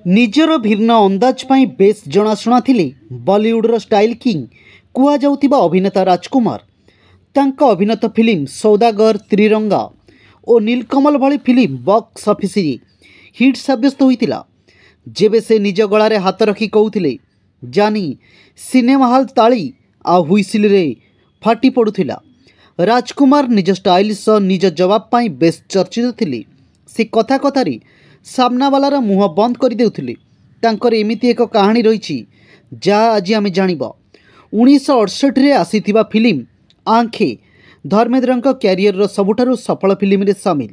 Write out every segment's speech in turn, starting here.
ନିଜର ଭିନ୍ନ ଅନ୍ଦାଜ ପାଇଁ ବେଶ୍ ଜଣାଶୁଣା ଥିଲେ ବଲିଉଡର ଷ୍ଟାଇଲ୍ କିଙ୍ଗ କୁହାଯାଉଥିବା ଅଭିନେତା ରାଜକୁମାର। ତାଙ୍କ ଅଭିନୀତ ଫିଲ୍ମ ସୌଦାଗର, ତ୍ରିରଙ୍ଗା ଓ ନୀଲକମଲ ଭଳି ଫିଲ୍ମ ବକ୍ସ ଅଫିସରେ ହିଟ୍ ସାବ୍ୟସ୍ତ ହୋଇଥିଲା। ଯେବେ ସେ ନିଜ ଗଳାରେ ହାତ ରଖି କହୁଥିଲେ ଜାନି, ସିନେମା ହଲ୍ ତାଳି ଆଉ ହୁଇସିଲରେ ଫାଟି ପଡ଼ୁଥିଲା। ରାଜକୁମାର ନିଜ ଷ୍ଟାଇଲ୍ ସହ ନିଜ ଜବାବ ପାଇଁ ବେଶ୍ ଚର୍ଚ୍ଚିତ ଥିଲେ। ସେ କଥା କଥାରେ ସାମ୍ନାବାଲାର ମୁହଁ ବନ୍ଦ କରିଦେଉଥିଲେ। ତାଙ୍କର ଏମିତି ଏକ କାହାଣୀ ରହିଛି ଯାହା ଆଜି ଆମେ ଜାଣିବା। 1968ରେ ଆସିଥିବା ଫିଲ୍ମ ଆଙ୍ଖେ ଧର୍ମେନ୍ଦ୍ରଙ୍କ କ୍ୟାରିୟରର ସବୁଠାରୁ ସଫଳ ଫିଲ୍ମରେ ସାମିଲ।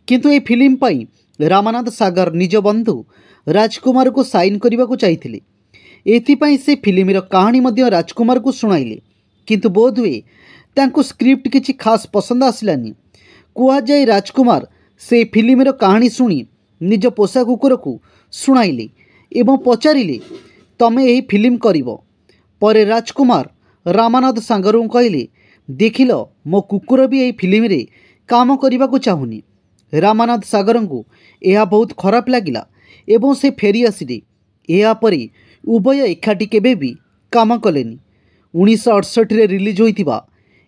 କିନ୍ତୁ ଏହି ଫିଲ୍ମ ପାଇଁ ରାମାନନ୍ଦ ସାଗର ନିଜ ବନ୍ଧୁ ରାଜକୁମାରକୁ ସାଇନ୍ କରିବାକୁ ଚାହିଁଥିଲେ। ଏଥିପାଇଁ ସେ ଫିଲ୍ମର କାହାଣୀ ମଧ୍ୟ ରାଜକୁମାରକୁ ଶୁଣାଇଲେ। କିନ୍ତୁ ବୋଧହୁଏ ତାଙ୍କୁ ସ୍କ୍ରିପ୍ଟ କିଛି ଖାସ୍ ପସନ୍ଦ ଆସିଲାନି। କୁହାଯାଏ ରାଜକୁମାର ସେ ଫିଲ୍ମର କାହାଣୀ ଶୁଣି ନିଜ ପୋଷା କୁକୁରକୁ ଶୁଣାଇଲେ ଏବଂ ପଚାରିଲେ, ତମେ ଏହି ଫିଲ୍ମ କରିବ? ପରେ ରାଜକୁମାର ରାମାନନ୍ଦ ସାଗରଙ୍କୁ କହିଲେ, ଦେଖିଲ, ମୋ କୁକୁର ବି ଏହି ଫିଲ୍ମରେ କାମ କରିବାକୁ ଚାହୁଁନି। ରାମାନନ୍ଦ ସାଗରଙ୍କୁ ଏହା ବହୁତ ଖରାପ ଲାଗିଲା ଏବଂ ସେ ଫେରି ଆସିଲେ। ଏହାପରେ ଉଭୟ ଏକାଠି କେବେ ବି କାମ କଲେନି। 1968ରେ ରିଲିଜ୍ ହୋଇଥିବା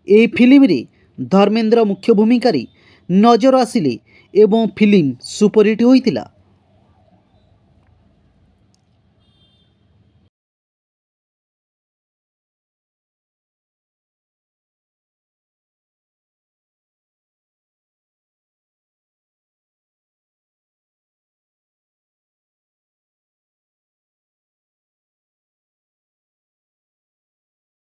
ଏହି ଫିଲ୍ମରେ ଧର୍ମେନ୍ଦ୍ର ମୁଖ୍ୟ ଭୂମିକାରେ ନଜର ଆସିଲେ ଏବଂ ଫିଲ୍ମ ସୁପରହିଟ୍ ହୋଇଥିଲା।